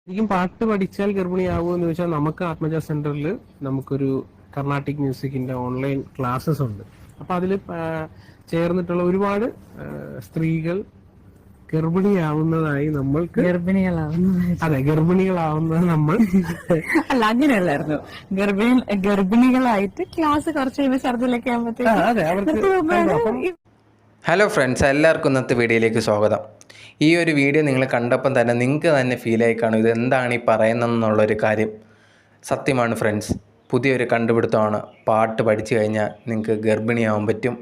ശരിക്കും പാട്ട് പഠിച്ചാൽ ഗർഭിണിയാവുമോ എന്ന് ചോദിച്ചാൽ നമുക്ക് ആത്മജ സെന്ററിൽ നമുക്കൊരു കർണാട്ടിക് മ്യൂസിക്കിന്റെ ഓൺലൈൻ ക്ലാസ്സസ് ഉണ്ട്. അപ്പൊ അതിൽ ചേർന്നിട്ടുള്ള ഒരുപാട് സ്ത്രീകൾ ഗർഭിണിയാവുന്നതായി നമ്മൾക്ക് അതെ ഗർഭിണികളാവുന്നത് നമ്മൾ അല്ല അങ്ങനെയല്ലായിരുന്നു. ഗർഭിണികളായിട്ട് ക്ലാസ് കുറച്ച് കഴിയുമ്പോൾ ഛർദിലൊക്കെ അതെ അവർക്ക് ഹലോ ഫ്രണ്ട്സ്, എല്ലാവർക്കും ഇന്നത്തെ വീഡിയോയിലേക്ക് സ്വാഗതം. ഈ ഒരു വീഡിയോ നിങ്ങൾ കണ്ടപ്പം തന്നെ നിങ്ങൾക്ക് തന്നെ ഫീലായി കാണും ഇത് എന്താണ് ഈ പറയുന്നതെന്നുള്ളൊരു കാര്യം. സത്യമാണ് ഫ്രണ്ട്സ്, പുതിയൊരു കണ്ടുപിടുത്തമാണ്. പാട്ട് പഠിച്ചു കഴിഞ്ഞാൽ നിങ്ങൾക്ക് ഗർഭിണിയാവാൻ പറ്റും.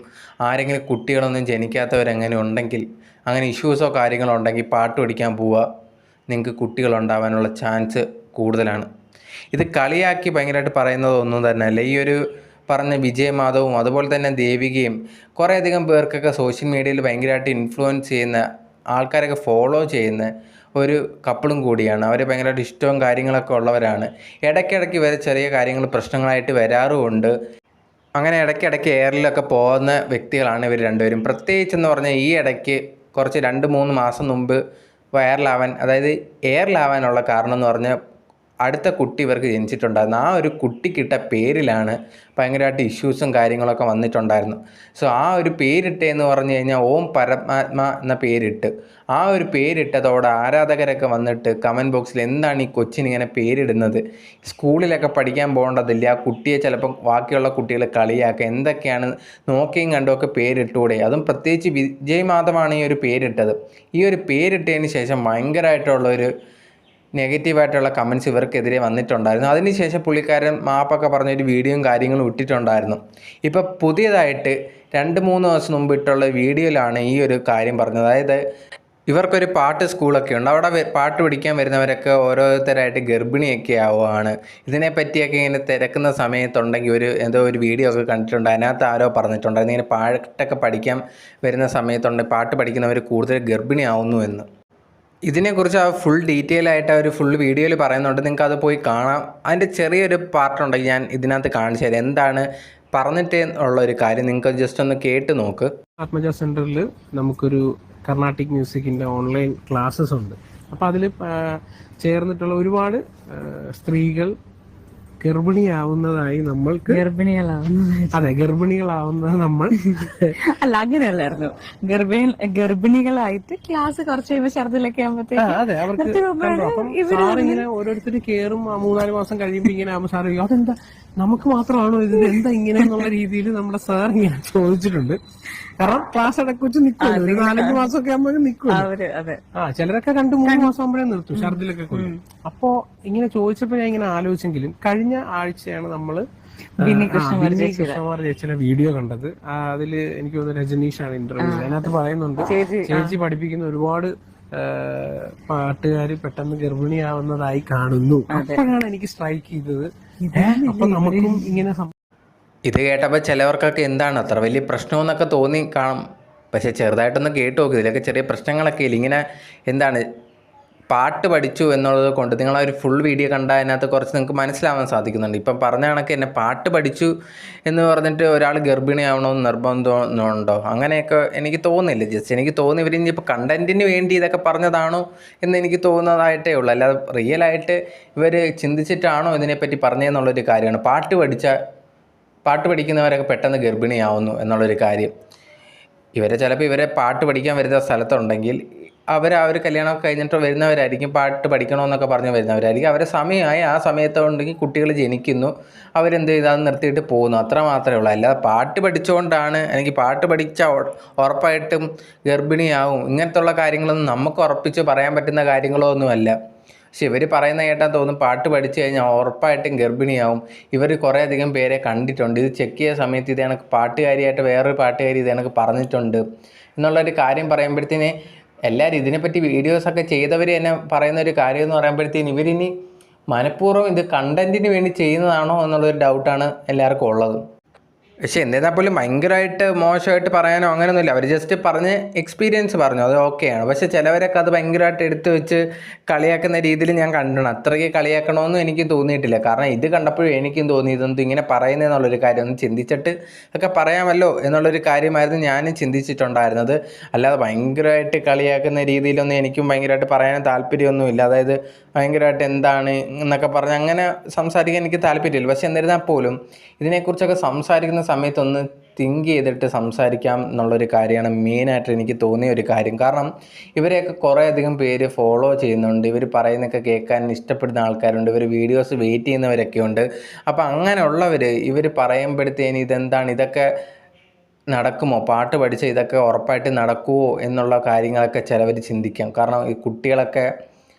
ആരെങ്കിലും കുട്ടികളൊന്നും ജനിക്കാത്തവരെങ്ങനെ ഉണ്ടെങ്കിൽ, അങ്ങനെ ഇഷ്യൂസോ കാര്യങ്ങളോ ഉണ്ടെങ്കിൽ പാട്ട് പഠിക്കാൻ പോവുക, നിങ്ങൾക്ക് കുട്ടികളുണ്ടാവാനുള്ള ചാൻസ് കൂടുതലാണ്. ഇത് കളിയാക്കി ഭയങ്കരമായിട്ട് പറയുന്നതൊന്നും തന്നെയല്ല. ഈ ഒരു പറഞ്ഞ വിജയമാധവും അതുപോലെ തന്നെ ദേവികയും കുറേയധികം പേർക്കൊക്കെ സോഷ്യൽ മീഡിയയിൽ ഭയങ്കരമായിട്ട് ഇൻഫ്ലുവൻസ് ചെയ്യുന്ന ആൾക്കാരൊക്കെ ഫോളോ ചെയ്യുന്ന ഒരു കപ്പിളും കൂടിയാണ്. അവർ ഭയങ്കരമായിട്ട് ഇഷ്ടവും കാര്യങ്ങളൊക്കെ ഉള്ളവരാണ്. ഇടയ്ക്കിടയ്ക്ക് വരെ ചെറിയ കാര്യങ്ങൾ പ്രശ്നങ്ങളായിട്ട് വരാറുമുണ്ട്. അങ്ങനെ ഇടയ്ക്കിടയ്ക്ക് എയറിലൊക്കെ പോകുന്ന വ്യക്തികളാണ് ഇവർ രണ്ടുപേരും. പ്രത്യേകിച്ചെന്ന് പറഞ്ഞാൽ ഈ ഇടയ്ക്ക് കുറച്ച് 2-3 മാസം മുമ്പ് വൈറലാവാൻ, അതായത് എയറിലാവാനുള്ള കാരണം എന്ന് പറഞ്ഞാൽ അടുത്ത കുട്ടി ഇവർക്ക് ജനിച്ചിട്ടുണ്ടായിരുന്നു. ആ ഒരു കുട്ടിക്കിട്ട പേരിലാണ് ഭയങ്കരമായിട്ട് ഇഷ്യൂസും കാര്യങ്ങളൊക്കെ വന്നിട്ടുണ്ടായിരുന്നു. സോ ആ ഒരു പേരിട്ടെന്ന് പറഞ്ഞു കഴിഞ്ഞാൽ ഓം പരമാത്മ എന്ന പേരിട്ട്, ആ ഒരു പേരിട്ടതോടെ ആരാധകരൊക്കെ വന്നിട്ട് കമൻറ്റ് ബോക്സിൽ എന്താണ് ഈ കൊച്ചിനിങ്ങനെ പേരിടുന്നത്, സ്കൂളിലൊക്കെ പഠിക്കാൻ പോകേണ്ടതില്ല, ആ കുട്ടിയെ ചിലപ്പം ബാക്കിയുള്ള കുട്ടികൾ കളിയാക്കുക, എന്തൊക്കെയാണ് നോക്കിയും കണ്ടുമൊക്കെ പേരിട്ടൂടെ. അതും പ്രത്യേകിച്ച് വിജയമാധവാണ് ഈ ഒരു പേരിട്ടത്. ഈ ഒരു പേരിട്ടതിന് ശേഷം ഭയങ്കരമായിട്ടുള്ളൊരു നെഗറ്റീവായിട്ടുള്ള കമൻറ്റ്സ് ഇവർക്കെതിരെ വന്നിട്ടുണ്ടായിരുന്നു. അതിനുശേഷം പുള്ളിക്കാരൻ മാപ്പൊക്കെ പറഞ്ഞൊരു വീഡിയോയും കാര്യങ്ങളും ഇട്ടിട്ടുണ്ടായിരുന്നു. ഇപ്പോൾ പുതിയതായിട്ട് 2-3 ദിവസം മുമ്പ് ഇട്ടുള്ള വീഡിയോയിലാണ് ഈ ഒരു കാര്യം പറഞ്ഞത്. അതായത് ഇവർക്കൊരു പാട്ട് സ്കൂളൊക്കെ ഉണ്ട്. അവിടെ പാട്ട് പഠിക്കാൻ വരുന്നവരൊക്കെ ഓരോരുത്തരായിട്ട് ഗർഭിണിയൊക്കെ ആവുകയാണ്. ഇതിനെപ്പറ്റിയൊക്കെ ഇങ്ങനെ തിരക്കുന്ന സമയത്തുണ്ടെങ്കിൽ ഏതോ ഒരു വീഡിയോ ഒക്കെ കണ്ടിട്ടുണ്ട്. അതിനകത്ത് ആരോ പറഞ്ഞിട്ടുണ്ടായിരുന്നു ഇങ്ങനെ പാട്ടൊക്കെ പഠിക്കാൻ വരുന്ന സമയത്തുണ്ട് പാട്ട് പഠിക്കുന്നവർ കൂടുതൽ ഗർഭിണിയാവുന്നു എന്ന്. ഇതിനെക്കുറിച്ച് ആ ഫുൾ ഡീറ്റെയിൽ ആയിട്ട് ഒരു ഫുൾ വീഡിയോയിൽ പറയുന്നുണ്ട്. നിങ്ങൾക്ക് അത് പോയി കാണാം. അതിൻ്റെ ചെറിയൊരു പാർട്ടുണ്ടെങ്കിൽ ഞാൻ ഇതിനകത്ത് കാണിച്ചു തരാം. എന്താണ് പറഞ്ഞിട്ട് ഉള്ളൊരു കാര്യം നിങ്ങൾക്ക് ജസ്റ്റ് ഒന്ന് കേട്ട് നോക്ക്. ആത്മജ സെന്ററിൽ നമുക്കൊരു കർണാട്ടിക് മ്യൂസിക്കിന്റെ ഓൺലൈൻ ക്ലാസ്സസ് ഉണ്ട്. അപ്പൊ അതിൽ ചേർന്നിട്ടുള്ള ഒരുപാട് സ്ത്രീകൾ ഗർഭിണിയാവുന്നതായി നമ്മൾക്ക് അതെ ഗർഭിണികളാവുന്നത് നമ്മൾ അല്ല അങ്ങനെയല്ലായിരുന്നു. ഗർഭിണികളായിട്ട് ക്ലാസ് കുറച്ച് കഴിയുമ്പോൾ ഛർദിലൊക്കെ അതെ അവർക്ക് അപ്പം സാറിങ്ങനെ ഓരോരുത്തർ കയറും 3-4 മാസം കഴിയുമ്പോൾ ഇങ്ങനെ ആകുമ്പോൾ സാറ് അതെന്താ നമുക്ക് മാത്രമാണോ ഇത് എന്താ ഇങ്ങനെ എന്നുള്ള രീതിയിൽ നമ്മുടെ സാർ ഇങ്ങനെ ചോദിച്ചിട്ടുണ്ട്. കാരണം ക്ലാസ് ഇടയ്ക്ക് വെച്ച് നിൽക്കുമല്ലോ, ഒരു 4-5 മാസമൊക്കെ ആകുമ്പോൾ നിൽക്കുമല്ലോ. ചിലരൊക്കെ 2-3 മാസം ആകുമ്പോഴേ നിർത്തും ഛർദിലൊക്കെ കൊല്ലും. അപ്പോ ഇങ്ങനെ ചോദിച്ചപ്പോ ഞാൻ ഇങ്ങനെ ആലോചിച്ചെങ്കിലും കഴിഞ്ഞ ആഴ്ചയാണ് നമ്മള് കൃഷ്ണകുമാർ ചേച്ചിയുടെ വീഡിയോ കണ്ടത്. അതില് എനിക്ക് തോന്നുന്നു രജനീഷാണ് ഇന്റർവ്യൂ. അതിനകത്ത് പറയുന്നുണ്ട് ചേച്ചി പഠിപ്പിക്കുന്ന ഒരുപാട് പാട്ടുകാര് പെട്ടെന്ന് ഗർഭിണിയാവുന്നതായി കാണുന്നു. അപ്പോഴാണ് എനിക്ക് സ്ട്രൈക്ക് ചെയ്തത്. അപ്പൊ നമുക്കും ഇങ്ങനെ ഇത് കേട്ടപ്പോൾ ചിലവർക്കൊക്കെ എന്താണ് അത്ര വലിയ പ്രശ്നമെന്നൊക്കെ തോന്നി കാണും. പക്ഷേ ചെറുതായിട്ടൊന്ന് കേട്ട് നോക്കും. ഇതിലൊക്കെ ചെറിയ പ്രശ്നങ്ങളൊക്കെ ഇല്ല. ഇങ്ങനെ എന്താണ് പാട്ട് പഠിച്ചു എന്നുള്ളത് കൊണ്ട് നിങ്ങൾ ആ ഒരു ഫുൾ വീഡിയോ കണ്ടാൽ അതിനകത്ത് കുറച്ച് നിങ്ങൾക്ക് മനസ്സിലാവാൻ സാധിക്കുന്നുണ്ട്. ഇപ്പം പറഞ്ഞ കണക്ക് എന്നെ പാട്ട് പഠിച്ചു എന്ന് പറഞ്ഞിട്ട് ഒരാൾ ഗർഭിണിയാവണമെന്ന് നിർബന്ധമുണ്ടോ? അങ്ങനെയൊക്കെ എനിക്ക് തോന്നുന്നില്ല. ജസ്റ്റ് എനിക്ക് തോന്നി ഇവർ ഇനിയിപ്പോൾ കണ്ടൻറ്റിന് വേണ്ടി ഇതൊക്കെ പറഞ്ഞതാണോ എന്ന് എനിക്ക് തോന്നുന്നതായിട്ടേ ഉള്ളൂ. അല്ലാതെ റിയലായിട്ട് ഇവർ ചിന്തിച്ചിട്ടാണോ ഇതിനെപ്പറ്റി പറഞ്ഞതെന്നുള്ളൊരു കാര്യമാണ്. പാട്ട് പഠിക്കുന്നവരൊക്കെ പെട്ടെന്ന് ഗർഭിണിയാവുന്നു എന്നുള്ളൊരു കാര്യം. ഇവരെ പാട്ട് പഠിക്കാൻ വരുന്ന സ്ഥലത്തുണ്ടെങ്കിൽ ആ ഒരു കല്യാണമൊക്കെ കഴിഞ്ഞിട്ട് വരുന്നവരായിരിക്കും, പാട്ട് പഠിക്കണമെന്നൊക്കെ പറഞ്ഞ് വരുന്നവരായിരിക്കും. അവരെ സമയമായി ആ സമയത്തുണ്ടെങ്കിൽ കുട്ടികൾ ജനിക്കുന്നു, അവരെന്ത് ചെയ്താൽ നിർത്തിയിട്ട് പോകുന്നു, അത്ര മാത്രമേ ഉള്ളൂ. അല്ലാതെ പാട്ട് പഠിച്ചുകൊണ്ടാണ് എനിക്ക് പാട്ട് പഠിച്ചാൽ ഉറപ്പായിട്ടും ഗർഭിണിയാവും ഇങ്ങനത്തുള്ള കാര്യങ്ങളൊന്നും നമുക്ക് ഉറപ്പിച്ച് പറയാൻ പറ്റുന്ന കാര്യങ്ങളോ ഒന്നുമല്ല. പക്ഷെ ഇവർ പറയുന്ന കേട്ടാൽ തോന്നും പാട്ട് പഠിച്ചു കഴിഞ്ഞാൽ ഉറപ്പായിട്ടും ഗർഭിണിയാവും. ഇവർ കുറേയധികം പേരെ കണ്ടിട്ടുണ്ട്. ഇത് ചെക്ക് ചെയ്ത സമയത്ത് ഇത് കണക്ക് പാട്ടുകാരിയായിട്ട് വേറൊരു പാട്ടുകാരി ഇത് കണക്ക് പറഞ്ഞിട്ടുണ്ട് എന്നുള്ളൊരു കാര്യം പറയുമ്പോഴത്തേന് എല്ലാവരും ഇതിനെപ്പറ്റി വീഡിയോസൊക്കെ ചെയ്തവർ തന്നെ പറയുന്ന ഒരു കാര്യം എന്ന് പറയുമ്പോഴത്തേന് ഇവരിനി മനഃപൂർവ്വം ഇത് കണ്ടൻറ്റിന് വേണ്ടി ചെയ്യുന്നതാണോ എന്നുള്ളൊരു ഡൗട്ടാണ് എല്ലാവർക്കും ഉള്ളത്. പക്ഷെ എന്നിരുന്നാൽ പോലും ഭയങ്കരമായിട്ട് മോശമായിട്ട് പറയാനോ അങ്ങനെയൊന്നുമില്ല. അവർ ജസ്റ്റ് പറഞ്ഞ് എക്സ്പീരിയൻസ് പറഞ്ഞു, അത് ഓക്കെയാണ്. പക്ഷെ ചിലവരൊക്കെ അത് ഭയങ്കരമായിട്ട് എടുത്തു വെച്ച് കളിയാക്കുന്ന രീതിയിൽ ഞാൻ കണ്ടിട്ടുണ്ട്. അത്രയ്ക്ക് കളിയാക്കണമെന്നും എനിക്ക് തോന്നിയിട്ടില്ല. കാരണം ഇത് കണ്ടപ്പോഴും എനിക്കും തോന്നി ഇതൊന്നും ഇങ്ങനെ പറയുന്നതെന്നുള്ളൊരു കാര്യം ഒന്ന് ചിന്തിച്ചിട്ട് ഒക്കെ പറയാമല്ലോ എന്നുള്ളൊരു കാര്യമായിരുന്നു ഞാനും ചിന്തിച്ചിട്ടുണ്ടായിരുന്നത്. അല്ലാതെ ഭയങ്കരമായിട്ട് കളിയാക്കുന്ന രീതിയിലൊന്നും എനിക്കും ഭയങ്കരമായിട്ട് പറയാനും താല്പര്യമൊന്നുമില്ല. അതായത് ഭയങ്കരമായിട്ട് എന്താണ് എന്നൊക്കെ പറഞ്ഞ് അങ്ങനെ സംസാരിക്കാൻ എനിക്ക് താല്പര്യമില്ല. പക്ഷെ എന്നിരുന്നാൽ പോലും ഇതിനെക്കുറിച്ചൊക്കെ സംസാരിക്കുന്ന സമയത്തൊന്ന് തിങ്ക് ചെയ്തിട്ട് സംസാരിക്കാം എന്നുള്ളൊരു കാര്യമാണ് മെയിനായിട്ട് എനിക്ക് തോന്നിയ ഒരു കാര്യം. കാരണം ഇവരെയൊക്കെ കുറേ അധികം പേര് ഫോളോ ചെയ്യുന്നുണ്ട്, ഇവർ പറയുന്നതൊക്കെ കേൾക്കാൻ ഇഷ്ടപ്പെടുന്ന ആൾക്കാരുണ്ട്, ഇവർ വീഡിയോസ് വെയിറ്റ് ചെയ്യുന്നവരൊക്കെ ഉണ്ട്. അപ്പോൾ അങ്ങനെയുള്ളവർ ഇവർ പറയുമ്പോഴത്തേന് ഇതെന്താണ്, ഇതൊക്കെ നടക്കുമോ, പാട്ട് പഠിച്ച ഇതൊക്കെ ഉറപ്പായിട്ട് നടക്കുമോ എന്നുള്ള കാര്യങ്ങളൊക്കെ ചിലവർ ചിന്തിക്കാം. കാരണം ഈ കുട്ടികളൊക്കെ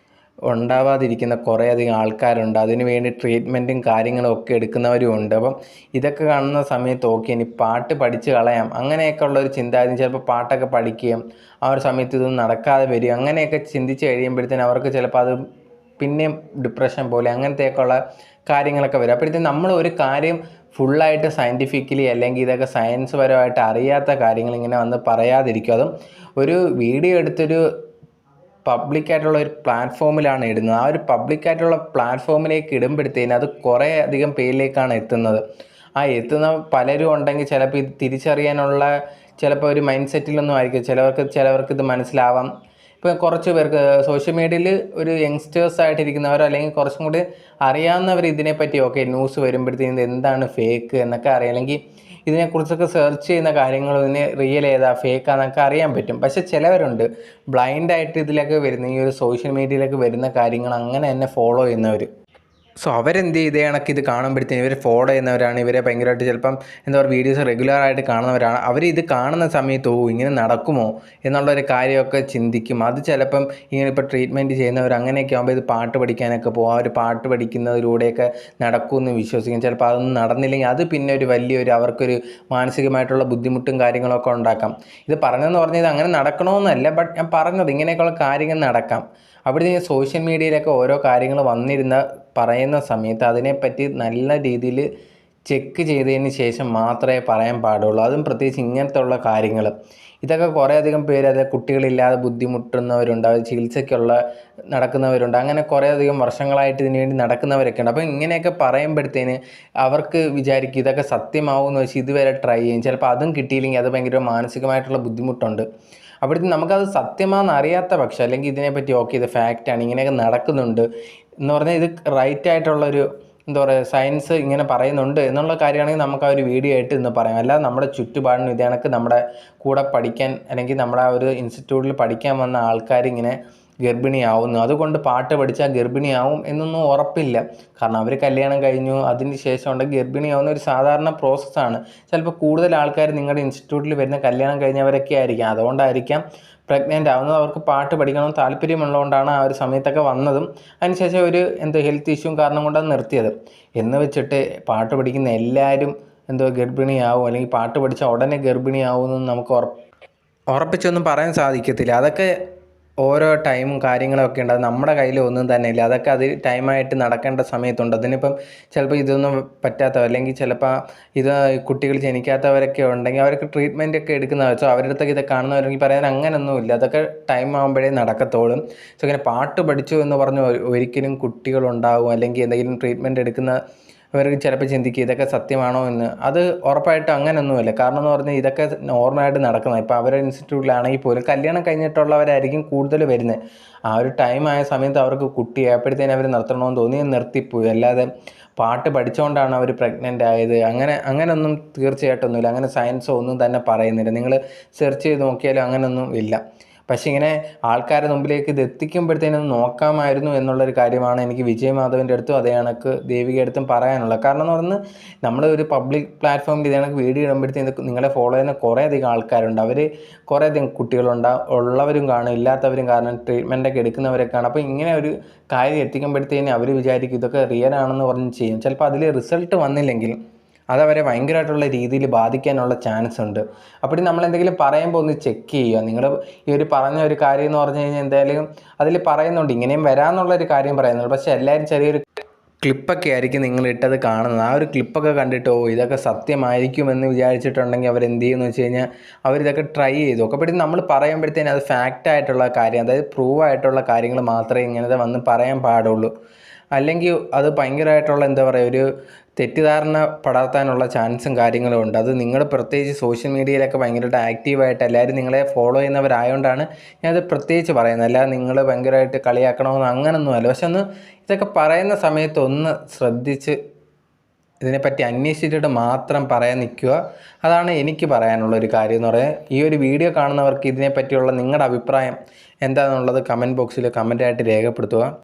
ഉണ്ടാവാതിരിക്കുന്ന കുറേയധികം ആൾക്കാരുണ്ട്, അതിന് വേണ്ടി ട്രീറ്റ്മെൻറ്റും കാര്യങ്ങളും ഒക്കെ എടുക്കുന്നവരും ഉണ്ട്. അപ്പം ഇതൊക്കെ കാണുന്ന സമയത്ത് ഓക്കെ ഇനി പാട്ട് പഠിച്ച് കളയാം അങ്ങനെയൊക്കെ ഉള്ളൊരു ചിന്താഗതി, ചിലപ്പോൾ പാട്ടൊക്കെ പഠിക്കുകയും ആ ഒരു സമയത്ത് ഇതൊന്നും നടക്കാതെ വരിക അങ്ങനെയൊക്കെ ചിന്തിച്ച് കഴിയുമ്പോഴത്തേന് അവർക്ക് ചിലപ്പോൾ അത് പിന്നെയും ഡിപ്രഷൻ പോലെ അങ്ങനത്തെയൊക്കെയുള്ള കാര്യങ്ങളൊക്കെ വരും. അപ്പോഴത്തേക്കും നമ്മൾ ഒരു കാര്യം ഫുള്ളായിട്ട് സയൻറ്റിഫിക്കലി അല്ലെങ്കിൽ ഇതൊക്കെ സയൻസ് പരമായിട്ട് അറിയാത്ത കാര്യങ്ങൾ ഇങ്ങനെ വന്ന് പറയാതിരിക്കും. അതും ഒരു വീഡിയോ എടുത്തൊരു പബ്ലിക്കായിട്ടുള്ള ഒരു പ്ലാറ്റ്ഫോമിലാണ് ഇടുന്നത്. ആ ഒരു പബ്ലിക്കായിട്ടുള്ള പ്ലാറ്റ്ഫോമിലേക്ക് ഇടുമ്പോഴത്തേന് അത് കുറേ അധികം പേരിലേക്കാണ് എത്തുന്നത്. ആ എത്തുന്ന പലരും ഉണ്ടെങ്കിൽ ചിലപ്പോൾ ഇത് തിരിച്ചറിയാനുള്ള ചിലപ്പോൾ ഒരു മൈൻഡ് സെറ്റിലൊന്നും ആയിരിക്കും. ചിലവർക്ക് ഇത് മനസ്സിലാവാം. ഇപ്പോൾ കുറച്ച് പേർക്ക് സോഷ്യൽ മീഡിയയിൽ ഒരു യങ്സ്റ്റേഴ്സായിട്ടിരിക്കുന്നവരോ അല്ലെങ്കിൽ കുറച്ചും കൂടി അറിയാവുന്നവർ ഇതിനെപ്പറ്റി ഓക്കെ ന്യൂസ് വരുമ്പോഴത്തേക്കും എന്താണ് ഫേക്ക് എന്നൊക്കെ അറിയാം, അല്ലെങ്കിൽ ഇതിനെക്കുറിച്ചൊക്കെ സെർച്ച് ചെയ്യുന്ന കാര്യങ്ങൾ ഇതിന് റിയൽ ഏതാ ഫേക്കാന്നൊക്കെ അറിയാൻ പറ്റും. പക്ഷെ ചിലവരുണ്ട് ബ്ലൈൻഡായിട്ട് ഇതിലൊക്കെ വരുന്ന ഈ ഒരു സോഷ്യൽ മീഡിയയിലൊക്കെ വരുന്ന കാര്യങ്ങൾ അങ്ങനെ തന്നെ ഫോളോ ചെയ്യുന്നവർ. സോ അവരെന്ത് ചെയ്തേ കണക്ക് ഇത് കാണുമ്പോഴത്തേക്കും ഇവർ ഫോളോ ചെയ്യുന്നവരാണ്, ഇവരെ ഭയങ്കരമായിട്ട് ചിലപ്പം എന്താ പറയുക വീഡിയോസ് റെഗുലറായിട്ട് കാണുന്നവരാണ്. അവർ ഇത് കാണുന്ന സമയത്ത് ഇങ്ങനെ നടക്കുമോ എന്നുള്ളൊരു കാര്യമൊക്കെ ചിന്തിക്കും. അത് ചിലപ്പം ഇങ്ങനെ ഇപ്പോൾ ട്രീറ്റ്മെൻറ്റ് ചെയ്യുന്നവർ അങ്ങനെയൊക്കെ ആകുമ്പോൾ ഇത് പാട്ട് പഠിക്കാനൊക്കെ പോകും, ആ ഒരു പാട്ട് പഠിക്കുന്നതിലൂടെയൊക്കെ നടക്കുമെന്ന് വിശ്വസിക്കും. ചിലപ്പോൾ അതൊന്നും നടന്നില്ലെങ്കിൽ അത് പിന്നെ ഒരു വലിയൊരു അവർക്കൊരു മാനസികമായിട്ടുള്ള ബുദ്ധിമുട്ടും കാര്യങ്ങളൊക്കെ ഉണ്ടാക്കാം. ഇത് പറഞ്ഞതെന്ന് പറഞ്ഞാൽ ഇത് അങ്ങനെ നടക്കണമെന്നല്ല, ബട്ട് ഞാൻ പറഞ്ഞത് ഇങ്ങനെയൊക്കെയുള്ള കാര്യങ്ങൾ നടക്കാം. അവിടെ സോഷ്യൽ മീഡിയയിലൊക്കെ ഓരോ കാര്യങ്ങൾ വന്നിരുന്ന പറയുന്ന സമയത്ത് അതിനെപ്പറ്റി നല്ല രീതിയിൽ ചെക്ക് ചെയ്തതിന് ശേഷം മാത്രമേ പറയാൻ പാടുള്ളൂ. അതും പ്രത്യേകിച്ച് ഇങ്ങനത്തെ ഉള്ള കാര്യങ്ങൾ. ഇതൊക്കെ കുറേയധികം പേര് അത് കുട്ടികളില്ലാതെ ബുദ്ധിമുട്ടുന്നവരുണ്ട്, അവർ ചികിത്സയ്ക്കുള്ള നടക്കുന്നവരുണ്ട്, അങ്ങനെ കുറേയധികം വർഷങ്ങളായിട്ട് ഇതിനു വേണ്ടി നടക്കുന്നവരൊക്കെ ഉണ്ട്. അപ്പോൾ ഇങ്ങനെയൊക്കെ പറയുമ്പോഴത്തേന് അവർക്ക് വിചാരിക്കും ഇതൊക്കെ സത്യമാവുമെന്ന് വെച്ച് ഇതുവരെ ട്രൈ ചെയ്യും. ചിലപ്പോൾ അതും കിട്ടിയില്ലെങ്കിൽ അത് ഭയങ്കര മാനസികമായിട്ടുള്ള ബുദ്ധിമുട്ടുണ്ട്. അവിടുത്തെ നമുക്കത് സത്യമാണെന്ന് അറിയാത്ത പക്ഷം അല്ലെങ്കിൽ ഇതിനെപ്പറ്റി ഓക്കെ ഇത് ഫാക്റ്റാണ് ഇങ്ങനെയൊക്കെ നടക്കുന്നുണ്ട് എന്ന് പറഞ്ഞാൽ ഇത് റൈറ്റായിട്ടുള്ളൊരു എന്താ പറയുക സയൻസ് ഇങ്ങനെ പറയുന്നുണ്ട് എന്നുള്ള കാര്യമാണെങ്കിൽ നമുക്ക് ആ ഒരു വീഡിയോ ആയിട്ട് ഇന്ന് പറയാം. അല്ലാതെ നമ്മുടെ ചുറ്റുപാടിനും ഇത് കണക്ക് നമ്മുടെ കൂടെ പഠിക്കാൻ അല്ലെങ്കിൽ നമ്മുടെ ആ ഒരു ഇൻസ്റ്റിറ്റ്യൂട്ടിൽ പഠിക്കാൻ വന്ന ആൾക്കാരിങ്ങനെ ഗർഭിണിയാവുന്നു, അതുകൊണ്ട് പാട്ട് പഠിച്ചാൽ ഗർഭിണിയാവും എന്നൊന്നും ഉറപ്പില്ല. കാരണം അവർ കല്യാണം കഴിഞ്ഞു അതിന് ശേഷം ഉണ്ടെങ്കിൽ ഗർഭിണിയാവുന്ന ഒരു സാധാരണ പ്രോസസ്സാണ്. ചിലപ്പോൾ കൂടുതൽ ആൾക്കാർ നിങ്ങളുടെ ഇൻസ്റ്റിറ്റ്യൂട്ടിൽ വരുന്ന കല്യാണം കഴിഞ്ഞവരൊക്കെ ആയിരിക്കാം, അതുകൊണ്ടായിരിക്കാം പ്രഗ്നൻ്റ് ആവുന്നത്. അവർക്ക് പാട്ട് പഠിക്കണമെന്ന് താല്പര്യമുള്ളതുകൊണ്ടാണ് ആ ഒരു സമയത്തൊക്കെ വന്നതും അതിനുശേഷം ഒരു ഹെൽത്ത് ഇഷ്യൂവും കാരണം കൊണ്ടാണ് നിർത്തിയത്. എന്ന് വെച്ചിട്ട് പാട്ട് പഠിക്കുന്ന എല്ലാവരും ഗർഭിണിയാവും അല്ലെങ്കിൽ പാട്ട് പഠിച്ചാൽ ഉടനെ ഗർഭിണിയാവുമെന്ന് നമുക്ക് ഉറപ്പിച്ചൊന്നും പറയാൻ സാധിക്കത്തില്ല. അതൊക്കെ ഓരോ ടൈമും കാര്യങ്ങളൊക്കെ ഉണ്ട്, അത് നമ്മുടെ കയ്യിൽ ഒന്നും തന്നെ ഇല്ല. അതൊക്കെ അത് ടൈമായിട്ട് നടക്കേണ്ട സമയത്തുണ്ട്. അതിനിപ്പം ചിലപ്പോൾ ഇതൊന്നും പറ്റാത്തവർ അല്ലെങ്കിൽ ചിലപ്പോൾ ഇത് കുട്ടികൾ ജനിക്കാത്തവരൊക്കെ ഉണ്ടെങ്കിൽ അവർക്ക് ട്രീറ്റ്മെൻ്റ് ഒക്കെ എടുക്കുന്നവർ, സോ അവരുടെ അടുത്തൊക്കെ ഇത് കാണുന്നവരെങ്കിൽ പറയാൻ അങ്ങനെയൊന്നുമില്ല, അതൊക്കെ ടൈം ആകുമ്പോഴേ നടക്കത്തോളും. സോ ഇങ്ങനെ പാട്ട് പഠിച്ചു എന്ന് പറഞ്ഞ് ഒരിക്കലും കുട്ടികളുണ്ടാവും അല്ലെങ്കിൽ എന്തെങ്കിലും ട്രീറ്റ്മെൻറ്റ് എടുക്കുന്ന അവർക്ക് ചിലപ്പോൾ ചിന്തിക്കുക ഇതൊക്കെ സത്യമാണോ എന്ന്. അത് ഉറപ്പായിട്ടും അങ്ങനെയൊന്നുമില്ല. കാരണം എന്ന് പറഞ്ഞാൽ ഇതൊക്കെ നോർമലായിട്ട് നടക്കുന്നത്. ഇപ്പോൾ അവരുടെ ഇൻസ്റ്റിറ്റ്യൂട്ടിലാണെങ്കിൽ പോലും കല്യാണം കഴിഞ്ഞിട്ടുള്ളവരായിരിക്കും കൂടുതൽ വരുന്നത്. ആ ഒരു ടൈം ആയ സമയത്ത് അവർക്ക് കുട്ടിയായപ്പോഴത്തേനും അവർ നിർത്തണമെന്ന് തോന്നി നിർത്തിപ്പോയി. അല്ലാതെ പാട്ട് പഠിച്ചുകൊണ്ടാണ് അവർ പ്രഗ്നൻ്റ് ആയത് അങ്ങനെയൊന്നും തീർച്ചയായിട്ടൊന്നുമില്ല. അങ്ങനെ സയൻസോ ഒന്നും തന്നെ പറയുന്നില്ല. നിങ്ങൾ സെർച്ച് ചെയ്ത് നോക്കിയാലും അങ്ങനെയൊന്നും ഇല്ല. പക്ഷേ ഇങ്ങനെ ആൾക്കാരുടെ മുമ്പിലേക്ക് ഇത് എത്തിക്കുമ്പോഴത്തേനും നോക്കാമായിരുന്നു എന്നുള്ളൊരു കാര്യമാണ് എനിക്ക് വിജയമാധവൻ്റെ അടുത്തും അതേ കണക്ക് ദേവികയുടെ അടുത്തും പറയാനുള്ളത്. കാരണം എന്ന് പറഞ്ഞാൽ നമ്മൾ ഒരു പബ്ലിക് പ്ലാറ്റ്ഫോമിൽ ഇതേ കണക്ക് വീഡിയോ ഇടുമ്പോഴത്തേക്കും നിങ്ങളെ ഫോളോ ചെയ്യുന്ന കുറേയധികം ആൾക്കാരുണ്ട്. അവർ കുറേയധികം ഉള്ളവരും കാണും ഇല്ലാത്തവരും കാരണം ട്രീറ്റ്മെൻറ്റൊക്കെ എടുക്കുന്നവരൊക്കെ കാണും. അപ്പോൾ ഇങ്ങനെ ഒരു കാര്യം എത്തിക്കുമ്പോഴത്തേനും അവർ വിചാരിക്കും ഇതൊക്കെ റിയൽ ആണെന്ന് പറഞ്ഞ് ചെയ്യും. ചിലപ്പോൾ അതിൽ റിസൾട്ട് വന്നില്ലെങ്കിൽ അതവരെ ഭയങ്കരമായിട്ടുള്ള രീതിയിൽ ബാധിക്കാനുള്ള ചാൻസ് ഉണ്ട്. അപ്പോൾ നമ്മളെന്തെങ്കിലും പറയുമ്പോൾ ഒന്ന് ചെക്ക് ചെയ്യുക. നിങ്ങൾ ഈ ഒരു പറഞ്ഞ ഒരു കാര്യം എന്ന് പറഞ്ഞു കഴിഞ്ഞാൽ എന്തായാലും അതിൽ പറയുന്നുണ്ട് ഇങ്ങനെയും വരാമെന്നുള്ളൊരു കാര്യം പറയുന്നുണ്ട്. പക്ഷേ എല്ലാവരും ചെറിയൊരു ക്ലിപ്പൊക്കെ ആയിരിക്കും നിങ്ങളിട്ടത് കാണുന്നത്. ആ ഒരു ക്ലിപ്പൊക്കെ കണ്ടിട്ട് ഇതൊക്കെ സത്യമായിരിക്കുമെന്ന് വിചാരിച്ചിട്ടുണ്ടെങ്കിൽ അവരെന്ത് ചെയ്യുമെന്ന് വെച്ച് കഴിഞ്ഞാൽ അവരിതൊക്കെ ട്രൈ ചെയ്തു നോക്കും. അപ്പോഴത്തേക്കും നമ്മൾ പറയുമ്പോഴത്തേനും അത് ഫാക്റ്റായിട്ടുള്ള കാര്യം, അതായത് പ്രൂവ് ആയിട്ടുള്ള കാര്യങ്ങൾ മാത്രമേ ഇങ്ങനത്തെ വന്ന് പറയാൻ പാടുള്ളൂ. അല്ലെങ്കിൽ അത് ഭയങ്കരമായിട്ടുള്ള എന്താ പറയുക, ഒരു തെറ്റിദ്ധാരണ പടർത്താനുള്ള ചാൻസും കാര്യങ്ങളും ഉണ്ട്. അത് നിങ്ങൾ പ്രത്യേകിച്ച് സോഷ്യൽ മീഡിയയിലൊക്കെ ഭയങ്കരമായിട്ട് ആക്റ്റീവായിട്ട് എല്ലാവരും നിങ്ങളെ ഫോളോ ചെയ്യുന്നവരായതുകൊണ്ടാണ് ഞാനത് പ്രത്യേകിച്ച് പറയുന്നത്. അല്ലാതെ നിങ്ങൾ ഭയങ്കരമായിട്ട് കളിയാക്കണമെന്ന് അങ്ങനൊന്നുമല്ല. പക്ഷെ ഒന്ന് ഇതൊക്കെ പറയുന്ന സമയത്ത് ഒന്ന് ശ്രദ്ധിച്ച് ഇതിനെപ്പറ്റി അന്വേഷിച്ചിട്ട് മാത്രം പറയാൻ നിൽക്കുക. അതാണ് എനിക്ക് പറയാനുള്ളൊരു കാര്യം എന്ന് പറയാൻ. ഈ ഒരു വീഡിയോ കാണുന്നവർക്ക് ഇതിനെപ്പറ്റിയുള്ള നിങ്ങളുടെ അഭിപ്രായം എന്താണെന്നുള്ളത് കമൻറ്റ് ബോക്സിൽ കമൻറ്റായിട്ട് രേഖപ്പെടുത്തുക.